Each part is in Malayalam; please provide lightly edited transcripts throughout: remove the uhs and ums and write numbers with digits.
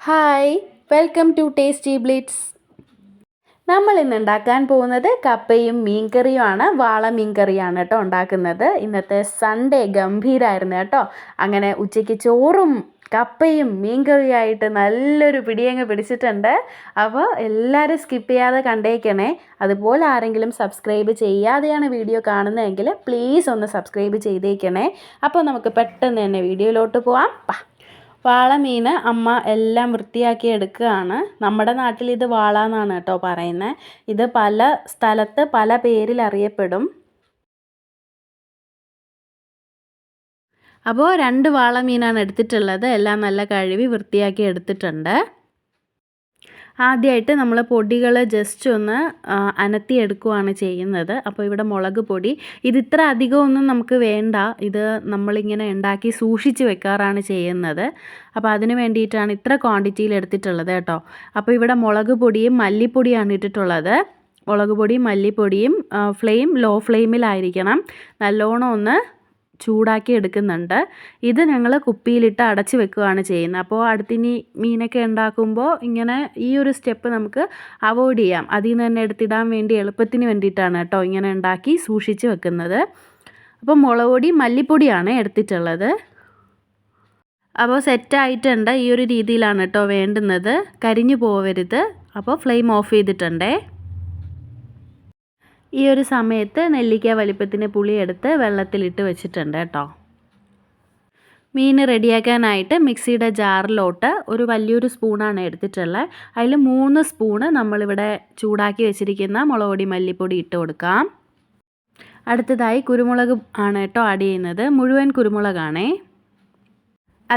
Hi, welcome to Tasty Blitz. നമ്മൾ ഇന്ന് ഉണ്ടാക്കാൻ പോകുന്നത് കപ്പയും മീൻകറിയുമാണ്. വാള മീൻകറിയാണ് കേട്ടോ ഉണ്ടാക്കുന്നത്. ഇന്നത്തെ സൺഡേ ഗംഭീരമായിരുന്നു കേട്ടോ. അങ്ങനെ ഉച്ചയ്ക്ക് ചോറും കപ്പയും മീൻകറിയായിട്ട് നല്ലൊരു പിടിയങ്ങ് പിടിച്ചിട്ടുണ്ട്. അപ്പോൾ എല്ലാവരും സ്കിപ്പ് ചെയ്യാതെ കണ്ടേക്കണേ. അതുപോലെ ആരെങ്കിലും സബ്സ്ക്രൈബ് ചെയ്യാതെയാണ് വീഡിയോ കാണുന്നതെങ്കിൽ പ്ലീസ് ഒന്ന് സബ്സ്ക്രൈബ് ചെയ്തേക്കണേ. അപ്പോൾ നമുക്ക് പെട്ടെന്ന് തന്നെ വീഡിയോയിലോട്ട് പോവാം. വാളമീൻ അമ്മ എല്ലാം വൃത്തിയാക്കി എടുക്കുകയാണ്. നമ്മുടെ നാട്ടിൽ ഇത് വാള എന്നാണ് കേട്ടോ പറയുന്നത്. ഇത് പല സ്ഥലത്ത് പല പേരിൽ അറിയപ്പെടും. അപ്പോൾ 2 വാളമീനാണ് എടുത്തിട്ടുള്ളത്. എല്ലാം നല്ല കഴുകി വൃത്തിയാക്കി എടുത്തിട്ടുണ്ട്. ആദ്യമായിട്ട് നമ്മൾ പൊടികൾ ജസ്റ്റ് ഒന്ന് അനത്തിയെടുക്കുകയാണ് ചെയ്യുന്നത്. അപ്പോൾ ഇവിടെ മുളക് പൊടി, ഇത് ഇത്ര അധികമൊന്നും നമുക്ക് വേണ്ട. ഇത് നമ്മളിങ്ങനെ ഉണ്ടാക്കി സൂക്ഷിച്ച് വെക്കാറാണ് ചെയ്യുന്നത്. അപ്പോൾ അതിന് വേണ്ടിയിട്ടാണ് ഇത്ര ക്വാണ്ടിറ്റിയിൽ എടുത്തിട്ടുള്ളത് കേട്ടോ. അപ്പോൾ ഇവിടെ മുളക് പൊടിയും മല്ലിപ്പൊടിയാണ് ഇട്ടിട്ടുള്ളത്. മുളക് പൊടിയും മല്ലിപ്പൊടിയും ഫ്ലെയിം ലോ ഫ്ലെയിമിലായിരിക്കണം. നല്ലോണം ഒന്ന് ചൂടാക്കി എടുക്കുന്നുണ്ട്. ഇത് ഞങ്ങൾ കുപ്പിയിലിട്ട് അടച്ച് വെക്കുകയാണ് ചെയ്യുന്നത്. അപ്പോൾ അടുത്തിനി മീനൊക്കെ ഉണ്ടാക്കുമ്പോൾ ഇങ്ങനെ ഈ ഒരു സ്റ്റെപ്പ് നമുക്ക് അവോയ്ഡ് ചെയ്യാം. അതിൽ നിന്ന് തന്നെ എടുത്തിടാൻ വേണ്ടി എളുപ്പത്തിന് വേണ്ടിയിട്ടാണ് കേട്ടോ ഇങ്ങനെ ഉണ്ടാക്കി സൂക്ഷിച്ച് വെക്കുന്നത്. അപ്പോൾ മുളക് പൊടി മല്ലിപ്പൊടിയാണ് എടുത്തിട്ടുള്ളത്. അപ്പോൾ സെറ്റായിട്ടുണ്ട്. ഈ ഒരു രീതിയിലാണ് കേട്ടോ വേണ്ടുന്നത്. കരിഞ്ഞു പോവരുത്. അപ്പോൾ ഫ്ലെയിം ഓഫ് ചെയ്തിട്ടുണ്ടേ. ഈ ഒരു സമയത്ത് നെല്ലിക്ക വലിപ്പത്തിന് പുളിയെടുത്ത് വെള്ളത്തിലിട്ട് വെച്ചിട്ടുണ്ട് കേട്ടോ. മീൻ റെഡിയാക്കാനായിട്ട് മിക്സിയുടെ ജാറിലോട്ട് ഒരു വലിയൊരു സ്പൂണാണ് എടുത്തിട്ടുള്ളത്. അതിൽ 3 സ്പൂണ് നമ്മളിവിടെ ചൂടാക്കി വെച്ചിരിക്കുന്ന മുളക് പൊടി മല്ലിപ്പൊടി ഇട്ട് കൊടുക്കാം. അടുത്തതായി കുരുമുളക് ആണ് കേട്ടോ ആഡ് ചെയ്യുന്നത്. മുഴുവൻ കുരുമുളകാണേ.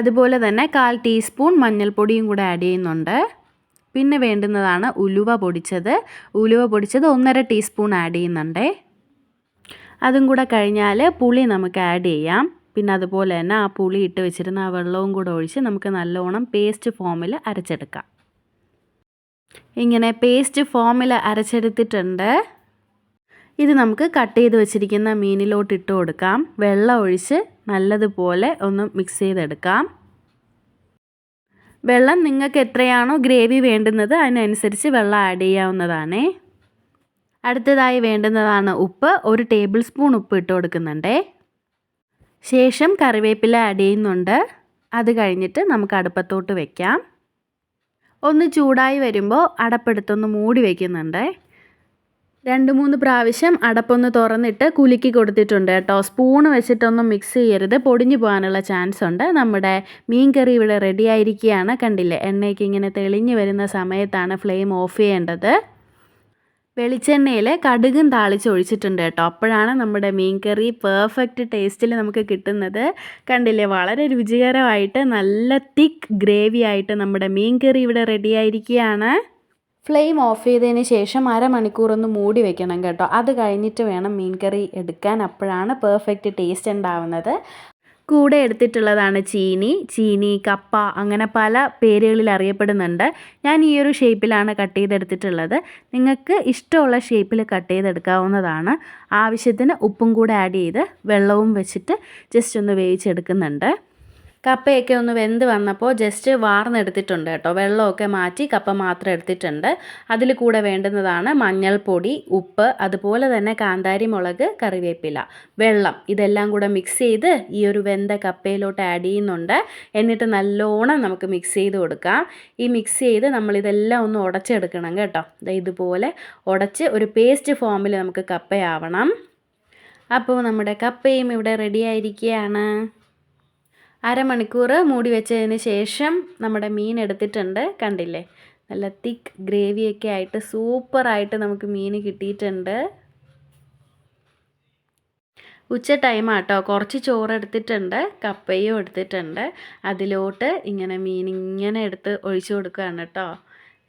അതുപോലെ തന്നെ 1/4 ടീസ്പൂൺ മഞ്ഞൾപ്പൊടിയും കൂടെ ആഡ് ചെയ്യുന്നുണ്ട്. പിന്നെ വേണ്ടുന്നതാണ് ഉലുവ പൊടിച്ചത്. ഉലുവ പൊടിച്ചത് 1/2 ടീസ്പൂൺ ആഡ് ചെയ്യുന്നുണ്ട്. അതും കൂടെ കഴിഞ്ഞാൽ പുളി നമുക്ക് ആഡ് ചെയ്യാം. പിന്നെ അതുപോലെ തന്നെ ആ പുളി ഇട്ട് വെച്ചിരുന്ന ആ വെള്ളവും കൂടെ ഒഴിച്ച് നമുക്ക് നല്ലോണം പേസ്റ്റ് ഫോമിൽ അരച്ചെടുക്കാം. ഇങ്ങനെ പേസ്റ്റ് ഫോമിൽ അരച്ചെടുത്തിട്ടുണ്ട്. ഇത് നമുക്ക് കട്ട് ചെയ്ത് വെച്ചിരിക്കുന്ന മീനിലോട്ട് ഇട്ട് കൊടുക്കാം. വെള്ളം ഒഴിച്ച് നല്ലതുപോലെ ഒന്ന് മിക്സ് ചെയ്തെടുക്കാം. വെള്ളം നിങ്ങൾക്ക് എത്രയാണോ ഗ്രേവി വേണ്ടുന്നത് അതിനനുസരിച്ച് വെള്ളം ആഡ് ചെയ്യാവുന്നതാണ്. അടുത്തതായി വേണ്ടുന്നതാണ് ഉപ്പ്. 1 ടേബിൾ സ്പൂൺ ഉപ്പ് ഇട്ട് കൊടുക്കുന്നുണ്ട്. ശേഷം കറിവേപ്പില ആഡ് ചെയ്യുന്നുണ്ട്. അത് കഴിഞ്ഞിട്ട് നമുക്ക് അടുപ്പത്തോട്ട് വയ്ക്കാം. ഒന്ന് ചൂടായി വരുമ്പോൾ അടപ്പെടുത്തൊന്ന് മൂടി വയ്ക്കുന്നുണ്ട്. 2-3 പ്രാവശ്യം അടപ്പൊന്ന് തുറന്നിട്ട് കുലുക്കി കൊടുത്തിട്ടുണ്ട് കേട്ടോ. സ്പൂണ് വെച്ചിട്ടൊന്നും മിക്സ് ചെയ്യരുത്, പൊടിഞ്ഞു പോകാനുള്ള ചാൻസ് ഉണ്ട്. നമ്മുടെ മീൻ കറി ഇവിടെ റെഡി ആയിരിക്കുകയാണ്. കണ്ടില്ലേ, എണ്ണയ്ക്ക് ഇങ്ങനെ തെളിഞ്ഞു വരുന്ന സമയത്താണ് ഫ്ലെയിം ഓഫ് ചെയ്യേണ്ടത്. വെളിച്ചെണ്ണയിൽ കടുകും താളിച്ചൊഴിച്ചിട്ടുണ്ട് കേട്ടോ. അപ്പോഴാണ് നമ്മുടെ മീൻ കറി പെർഫെക്റ്റ് ടേസ്റ്റിൽ നമുക്ക് കിട്ടുന്നത്. കണ്ടില്ലേ, വളരെ രുചികരമായിട്ട് നല്ല തിക്ക് ഗ്രേവി ആയിട്ട് നമ്മുടെ മീൻ കറി ഇവിടെ റെഡി ആയിരിക്കുകയാണ്. ഫ്ലെയിം ഓഫ് ചെയ്തതിന് ശേഷം അരമണിക്കൂർ ഒന്ന് മൂടി വെക്കണം കേട്ടോ. അത് കഴിഞ്ഞിട്ട് വേണം മീൻ കറി എടുക്കാൻ. അപ്പോഴാണ് പെർഫെക്റ്റ് ടേസ്റ്റ് ഉണ്ടാവുന്നത്. കൂടെ എടുത്തിട്ടുള്ളതാണ് ചീനി, കപ്പ, അങ്ങനെ പല പേരുകളിൽ അറിയപ്പെടുന്നുണ്ട്. ഞാൻ ഈ ഒരു ഷേപ്പിലാണ് കട്ട് ചെയ്തെടുത്തിട്ടുള്ളത്. നിങ്ങൾക്ക് ഇഷ്ടമുള്ള ഷേപ്പിൽ കട്ട് ചെയ്തെടുക്കാവുന്നതാണ്. ആവശ്യത്തിന് ഉപ്പും കൂടെ ആഡ് ചെയ്ത് വെള്ളവും വെച്ചിട്ട് ജസ്റ്റ് ഒന്ന് വേവിച്ചെടുക്കുന്നുണ്ട്. കപ്പയൊക്കെ ഒന്ന് വെന്ത് വന്നപ്പോൾ ജസ്റ്റ് വാർന്നെടുത്തിട്ടുണ്ട് കേട്ടോ. വെള്ളമൊക്കെ മാറ്റി കപ്പ മാത്രം എടുത്തിട്ടുണ്ട്. അതിൽ കൂടെ വേണ്ടുന്നതാണ് മഞ്ഞൾപ്പൊടി, ഉപ്പ്, അതുപോലെ തന്നെ കാന്താരി മുളക്, കറിവേപ്പില, വെള്ളം. ഇതെല്ലാം കൂടെ മിക്സ് ചെയ്ത് ഈ ഒരു വെന്ത കപ്പയിലോട്ട് ആഡ് ചെയ്യുന്നുണ്ട്. എന്നിട്ട് നല്ലോണം നമുക്ക് മിക്സ് ചെയ്ത് കൊടുക്കാം. ഈ മിക്സ് ചെയ്ത് നമ്മളിതെല്ലാം ഒന്ന് ഉടച്ചെടുക്കണം കേട്ടോ. ഇതുപോലെ ഉടച്ച് ഒരു പേസ്റ്റ് ഫോമിൽ നമുക്ക് കപ്പയാവണം. അപ്പോൾ നമ്മുടെ കപ്പയും ഇവിടെ റെഡി ആയിരിക്കുകയാണ്. അരമണിക്കൂർ മൂടി വെച്ചതിന് ശേഷം നമ്മുടെ മീൻ എടുത്തിട്ടുണ്ട്. കണ്ടില്ലേ, നല്ല തിക്ക് ഗ്രേവിയൊക്കെ ആയിട്ട് സൂപ്പറായിട്ട് നമുക്ക് മീൻ കിട്ടിയിട്ടുണ്ട്. ഉച്ച ടൈമാട്ടോ. കുറച്ച് ചോറ് എടുത്തിട്ടുണ്ട്, കപ്പയും എടുത്തിട്ടുണ്ട്. അതിലോട്ട് ഇങ്ങനെ മീൻ ഇങ്ങനെ എടുത്ത് ഒഴിച്ചു കൊടുക്കുകയാണ് കേട്ടോ.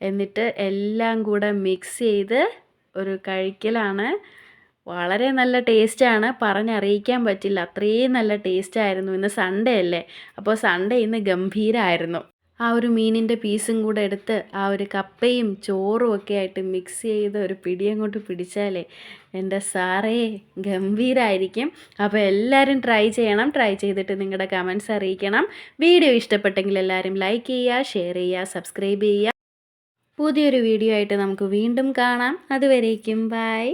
എന്നിട്ട് എല്ലാം കൂടെ മിക്സ് ചെയ്ത് ഒരു കഴിക്കലാണ്. വളരെ നല്ല ടേസ്റ്റാണ്, പറഞ്ഞറിയിക്കാൻ പറ്റില്ല. അത്രയും നല്ല ടേസ്റ്റായിരുന്നു. ഇന്ന് സൺഡേ അല്ലേ, അപ്പോൾ സൺഡേ ഇന്ന് ഗംഭീരമായിരുന്നു. ആ ഒരു മീനിൻ്റെ പീസും കൂടെ എടുത്ത് ആ ഒരു കപ്പയും ചോറും ഒക്കെ ആയിട്ട് മിക്സ് ചെയ്ത് ഒരു പിടി അങ്ങോട്ട് പിടിച്ചാലേ എൻ്റെ സാറേ ഗംഭീരമായിരിക്കും. അപ്പോൾ എല്ലാവരും ട്രൈ ചെയ്യണം. ട്രൈ ചെയ്തിട്ട് നിങ്ങളുടെ കമൻസ് അറിയിക്കണം. വീഡിയോ ഇഷ്ടപ്പെട്ടെങ്കിൽ എല്ലാവരും ലൈക്ക് ചെയ്യുക, ഷെയർ ചെയ്യുക, സബ്സ്ക്രൈബ് ചെയ്യുക. പുതിയൊരു വീഡിയോ ആയിട്ട് നമുക്ക് വീണ്ടും കാണാം. അതുവരേക്കും ബൈ.